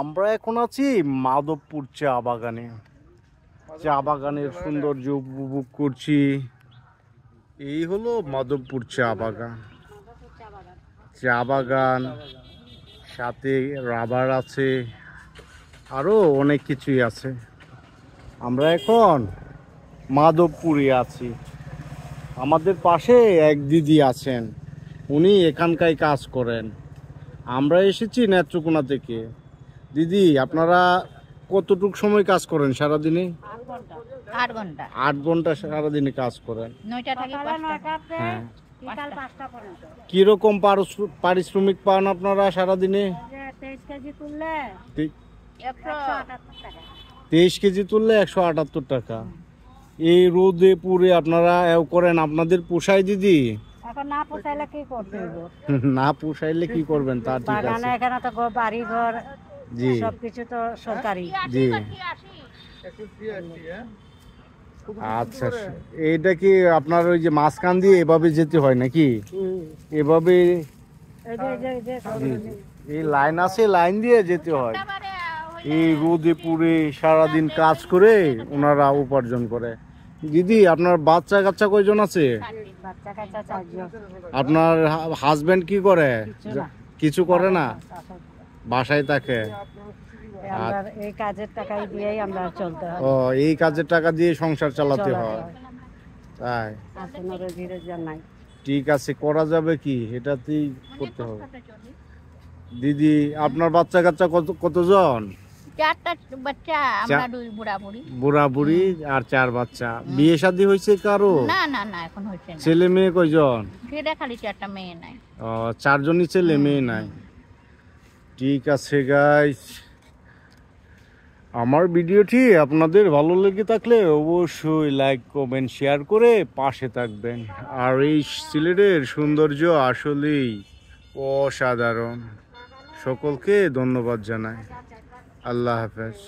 আমরা এখন আছি মাধবপুর চা বাগানে। চা বাগানের সৌন্দর্য উপভোগ করছি। এই হলো মাধবপুর চা বাগান। চা বাগান সাথে রাবার আছে, আরো অনেক কিছুই আছে। আমরা এখন মাধবপুরে আছি। আমাদের পাশে এক দিদি আছেন, উনি এখানকার কাজ করেন। আমরা এসেছি নেত্রকোনা থেকে। দিদি, আপনারা কতটুক সময় কাজ করেন সারাদিনে? 8 ঘন্টা। 8 ঘন্টা সারাদিনে কাজ করেন। 9টা থেকে 5টা। হ্যাঁ। বিকাল 5টা পর্যন্ত। কিরকম পারিশ্রমিক পান আপনারা সারাদিনে? 23 কেজি তুললে 178 টাকা। 23 কেজি তুললে 178 টাকা। এই রোদে পুরে আপনারা করেন, আপনাদের পোষায় দিদি? এখন না পোষাইলে কি করতে হইব? না পোষাইলে কি করবেন? তা ঠিক আছে। বাগানে এখানে তো বাড়ি ঘর জি, সবকিছু তো সরকারি। জি। আচ্ছা, এইটা কি আপনার ওই যে মাঝখান দিয়ে এভাবে যেতে হয় নাকি? এভাবে এই লাইন আছে, লাইন দিয়ে যেতে হয়। এই রোদে পুড়ে সারাদিন কাজ করে ওনারা উপার্জন করে। দিদি, আপনার বাচ্চা কাচ্চা কয়জন আছে? বাচ্চা কাচ্চা 4 জন। আপনার হাজবেন্ড কি করে? কিছু করে না, বাসায় থাকে। আমরা এই কাজের টাকাই দিয়েই আমরা চলতে হয়। ও, এই কাজের টাকা দিয়ে সংসার চালাতে হয়, তাই? কোনো রোজি রোজগার নাই। ঠিক আছে, করা যাবে কি, এটাতেই করতে হবে। দিদি, আপনার বাচ্চা কাচ্চা কতজন? 4টা বাচ্চা, আমরা 2 বুড়া বুড়ি। বুড়া বুড়ি আর 4 বাচ্চা। বিয়ে শাদী হয়েছে কারো? না না না, এখন হইছে না। ছেলে মেয়ে কয়জন? সেটা খালি 4টা মেয়ে নাই। ও, 4 জনই ছেলে, মেয়ে নাই। ঠিক আছে গাইস, আমার ভিডিওটি আপনাদের ভালো লেগে থাকলে অবশ্যই লাইক কমেন্ট শেয়ার করে পাশে থাকবেন। আর এই সিলেটের সৌন্দর্য আসলেই অসাধারণ। সকলকে ধন্যবাদ জানাই। আল্লাহ হাফেজ।